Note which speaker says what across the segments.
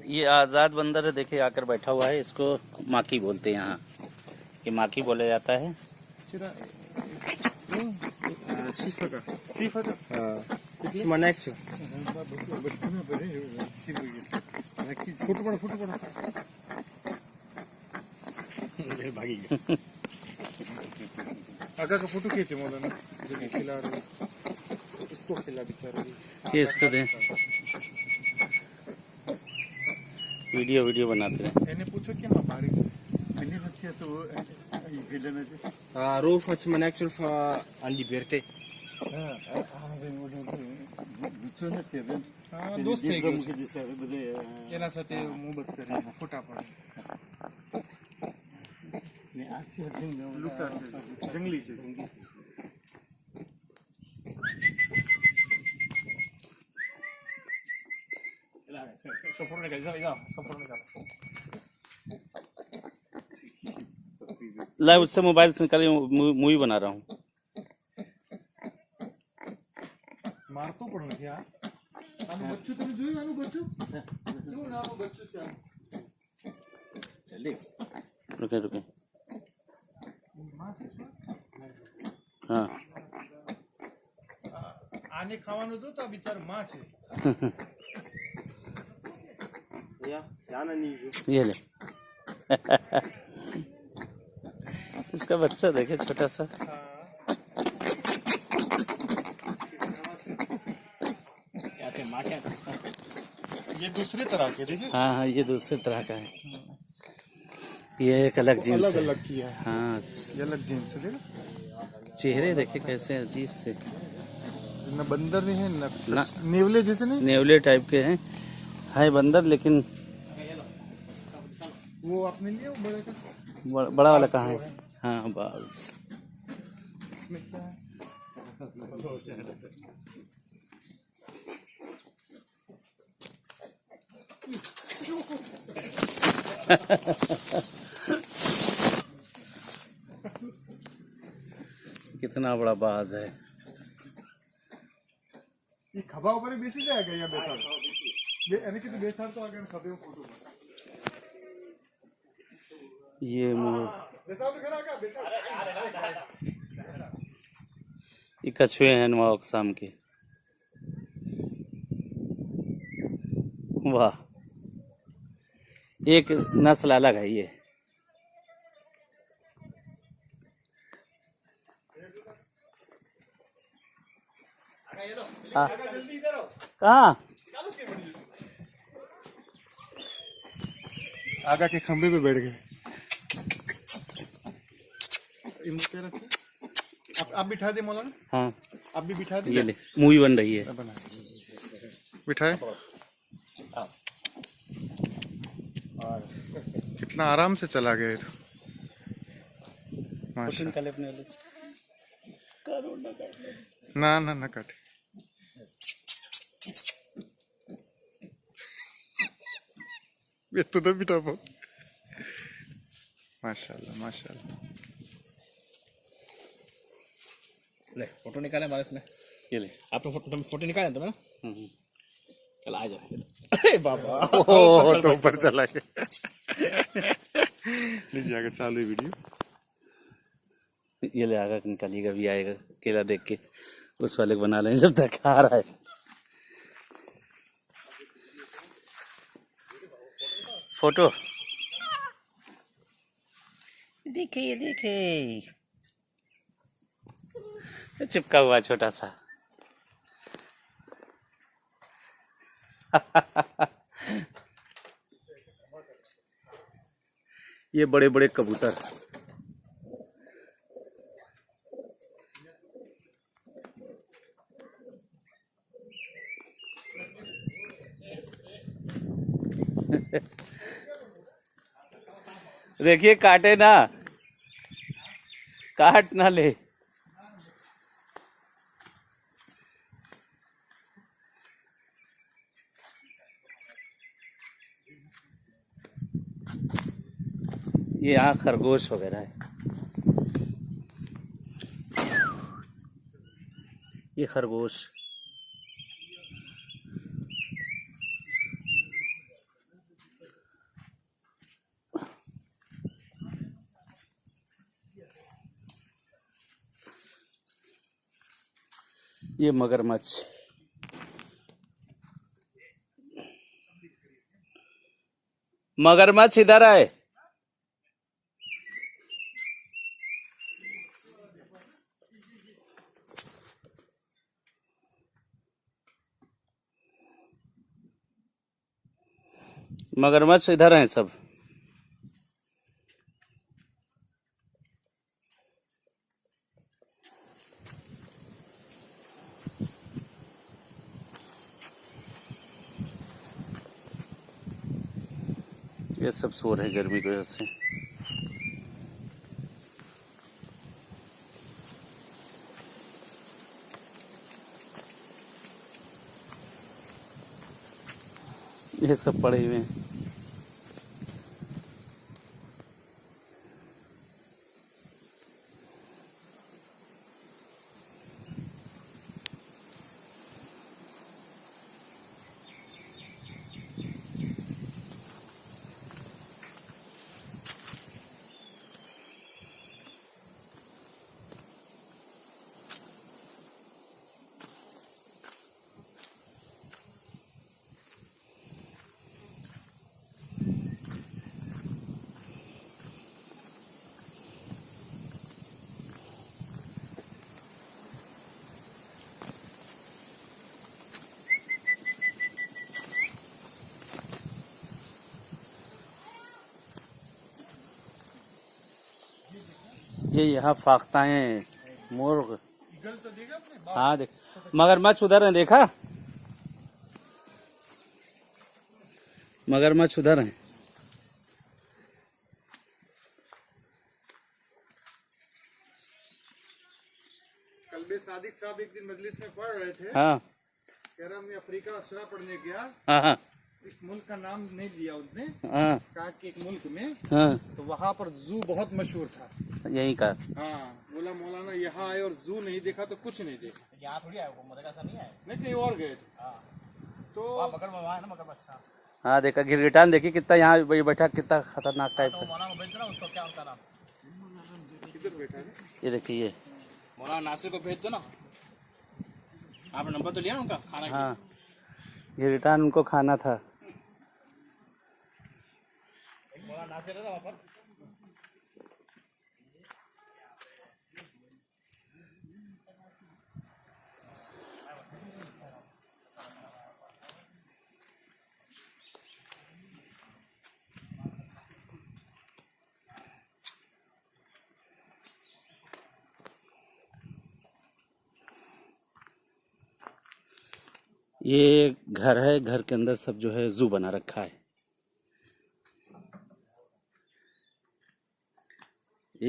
Speaker 1: ये आज़ाद बंदर है, देखिए आकर बैठा हुआ है। इसको माकी बोलते हैं यहाँ, ये माकी बोला जाता है।
Speaker 2: आगा का फोटो खींचे मौलाना जो खिला रहे इसको खिला बेचारा
Speaker 1: ये इसको दे, वीडियो बनाते रहे।
Speaker 2: मैंने पूछो कि मैं बारी मैंने रखा तो ये वीडियो में
Speaker 3: Roof wat je mijn actual aan die beerte.
Speaker 2: दोस्त થઈ ગયો એના સાથે મોહબ્બત કરી ફોટા પાડે ને આ છે લૂંટા છે જંગલી છે જંગલી
Speaker 1: ला उससे मोबाइल से निकाल, मूवी बना रहा हूँ।
Speaker 2: મારતો પણ નથી આ આનું બચ્ચું તમે જોયું આનું બચ્ચું કેવું નાનું બચ્ચું છે
Speaker 1: रुके रुके, हाँ
Speaker 2: આને ખાવાનું દો તો આ બિચારો માં છે
Speaker 1: ये ले इसका बच्चा देखे छोटा सा।
Speaker 2: ये दूसरी तरह के देखिए
Speaker 1: हाँ हाँ, ये दूसरे तरह का है, ये एक अलग जीन्स
Speaker 2: अलग
Speaker 1: है।
Speaker 2: अलग किया है
Speaker 1: हाँ,
Speaker 2: ये अलग जीन्स है देखो
Speaker 1: चेहरे देखे कैसे अजीब से,
Speaker 2: न बंदर नहीं है
Speaker 1: ना।
Speaker 2: न नेवले जैसे नहीं
Speaker 1: नेवले टाइप के हैं, है बंदर, लेकिन
Speaker 2: वो आपने लिया वो बड़े का
Speaker 1: बड़ा वाला कहाँ है? हाँ बस
Speaker 2: इसमें क्या है
Speaker 1: कितना बड़ा बाज है।
Speaker 2: ये खबा ऊपर बेसी जाएगा या बेसार यानी कि बेसार तो अगर खबे फोटो
Speaker 1: ये मोर,
Speaker 2: बेसार तो घर आ गया बेसार
Speaker 1: ये कछुए हैं नवा अकसाम के। वाह, एक नस्ल अलग है ये।
Speaker 2: जल्दी इधर आओ
Speaker 1: कहाँ?
Speaker 2: आगा के खंबे पे बैठ गए आप बिठा दे मौलाना
Speaker 1: हाँ
Speaker 2: आप भी बिठा दे
Speaker 1: ये ले, मूवी बन रही है।
Speaker 2: बना बिठाए कितना आराम से चला गया ये तो माशा ना ना ना काटे ये तो बिठा पाओ माशाल्लाह माशाल्लाह
Speaker 3: ले फोटो निकाले हमारे इसने,
Speaker 1: ये ले।
Speaker 3: आपने फोटो निकाले तुम्हें
Speaker 1: हम्म।
Speaker 3: चल आ जा। अरे बाबा
Speaker 2: ओ तो ऊपर चला गया लीजिए आगे चालू वीडियो
Speaker 1: ये ले, आगा निकालिएगा, भी आएगा केला देख के, उस वाले को बना लें जब तक आ रहा है। फोटो देखिए देखिए, चिपका हुआ छोटा सा ये बड़े बड़े कबूतर, देखिए काटे ना, काट ना ले। ये यहाँ खरगोश वगैरह है, ये खरगोश ये मगरमच्छ। मगरमच्छ इधर आए। मगरमच्छ इधर हैं सब। ये सब सो रहे गर्मी की वजह से। ये सब पड़े हुए हैं। ये यहाँ फाख्ताएं, मुर्ग।
Speaker 2: ईगल तो देखा आपने?
Speaker 1: हाँ देख, मगरमच्छ उधर है, देखा? मगरमच्छ उधर है।
Speaker 2: कल सादिक साहब एक दिन मजलिस में पढ़ रहे थे।
Speaker 1: हाँ
Speaker 2: कह रहा मैं अफ्रीका अशरा पढ़ने गया।
Speaker 1: हाँ हाँ
Speaker 2: एक मुल्क का नाम नहीं दिया उसने।
Speaker 1: हाँ
Speaker 2: कहा कि एक मुल्क में
Speaker 1: हाँ,
Speaker 2: तो वहाँ पर जू बहुत मशहूर था।
Speaker 1: यही का।
Speaker 2: हाँ, बोला मौलाना यहाँ आए और जू नहीं देखा तो कुछ नहीं देखा।
Speaker 3: यहाँ थोड़ी आए, मदरसा नहीं आए।
Speaker 2: नहीं, कहीं और गए थे। तो
Speaker 3: मगर वहाँ है ना, मगरमच्छ।
Speaker 1: हाँ देखा, गिरगिटान देखी कितना यहाँ बैठा, कितना खतरनाक टाइप का।
Speaker 3: मौलाना को भेज दो ना, उसको क्या उनका नाम?
Speaker 2: किधर बैठा है?
Speaker 1: ये देखिए।
Speaker 3: मौलाना नासिर को भेज दो ना। आपने नंबर तो लिया उनका खाना के
Speaker 1: हाँ, गिरगिटान उनको खाना था।
Speaker 3: लिए? मौलाना नासिर है ना वहाँ पर।
Speaker 1: ये घर है, घर के अंदर सब जो है जू बना रखा है।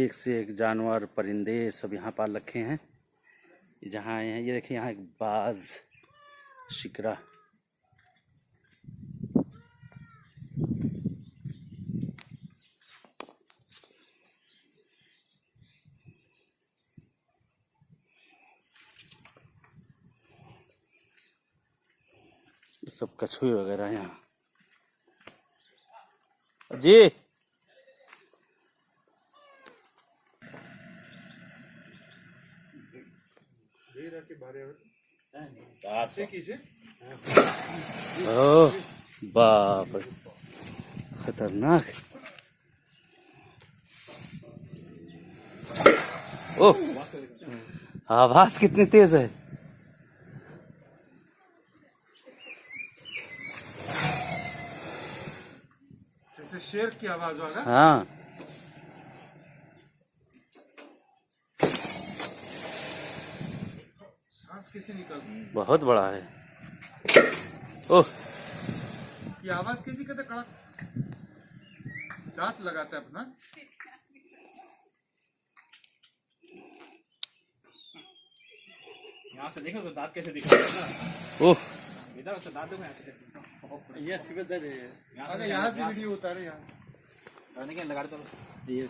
Speaker 1: एक से एक जानवर, परिंदे सब यहाँ पाल रखे हैं। जहाँ आए हैं, ये देखिए, यहाँ एक बाज, शिकरा। सब कछुए वगैरह यहाँ। जी ओह बाप रे, खतरनाक। ओह, आवाज कितनी तेज है।
Speaker 2: जैसे शेर की आवाज होगा।
Speaker 1: हाँ,
Speaker 2: सांस कैसे निकलती?
Speaker 1: बहुत बड़ा है। ओह,
Speaker 2: ये आवाज कैसी करता? कड़क दांत लगाता है अपना।
Speaker 3: यहाँ से देखो तो दांत कैसे दिख रहा है ना।
Speaker 1: ओह,
Speaker 3: इधर से दांत देखो, यहाँ से कैसे।
Speaker 2: ये किधर है?
Speaker 3: यहाँ
Speaker 2: यहाँ से वीडियो उतारे यहाँ।
Speaker 3: करने के लगा दो।
Speaker 2: ये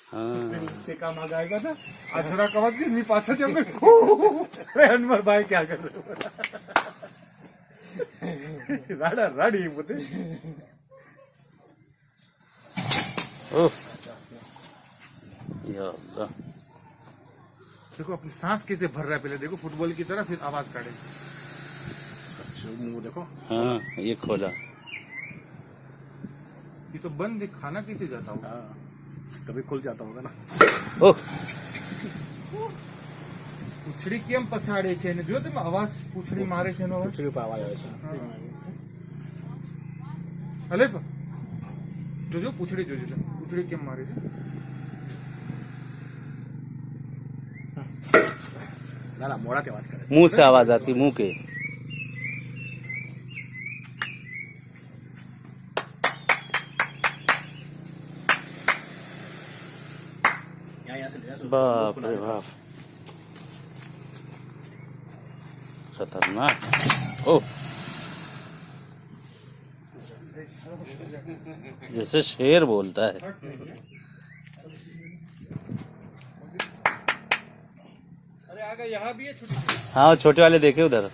Speaker 1: हाँ,
Speaker 2: ते काम आ जाएगा ना। अधरा कवच के मी पाछा जब अनवर भाई क्या कर रहे हो? राडा राडी बोलते।
Speaker 1: ओह, या अल्लाह।
Speaker 2: देखो अपनी सांस कैसे भर रहा है, पहले देखो फुटबॉल की तरह, फिर आवाज काटे।
Speaker 3: अच्छा मुंह देखो।
Speaker 1: हाँ ये खोला।
Speaker 2: ये तो बंद है, खाना कैसे जाता होगा?
Speaker 3: हाँ कभी खुल जाता होगा ना।
Speaker 1: ओह
Speaker 2: પૂછડી કેમ પસાડે છે ને, જો તમે અવાજ પૂછડી મારે છે એનો અવાજ.
Speaker 3: પૂછડી પર આવાજ આવે છે.
Speaker 2: અલે જોજો પૂછડી, જોજો તમે પૂછડી કેમ મારે છે.
Speaker 3: ના ના મોડાથી અવાજ કરે.
Speaker 1: मुंह से आवाज आती, मुंह के।
Speaker 3: यहाँ से
Speaker 1: बाप रे बाप, खतरनाक। ओह जैसे शेर बोलता है।
Speaker 2: अरे आगे यहाँ भी है छोटी।
Speaker 1: हाँ छोटे वाले देखे उधर।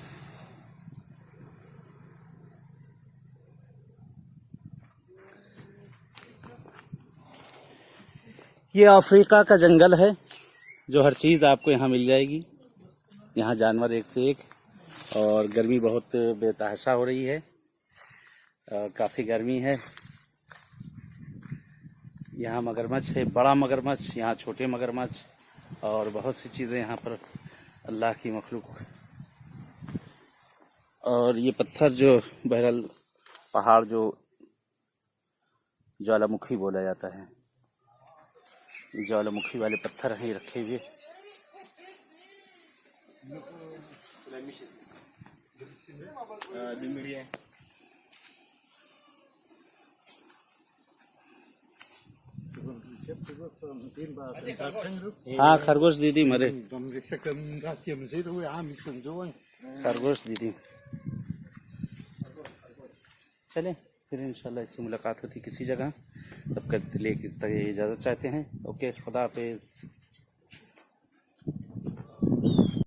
Speaker 1: ये अफ्रीका का जंगल है, जो हर चीज आपको यहाँ मिल जाएगी। यहाँ जानवर एक से एक, और गर्मी बहुत बेतहाशा हो रही है, काफी गर्मी है। यहाँ मगरमच्छ है, बड़ा मगरमच्छ, यहाँ छोटे मगरमच्छ, और बहुत सी चीजें यहाँ पर अल्लाह की मखलूक। और ये पत्थर जो बहरहाल पहाड़ जो ज्वालामुखी बोला जाता है, ज्वालामुखी वाले पत्थर हैं रखे हुए। हाँ खरगोश दीदी मरे, खरगोश दीदी। चलें फिर इंशाल्लाह इससे मुलाकात होती किसी जगह, तब तक लेके इजाज़त चाहते हैं। ओके खुदा हाफिज़।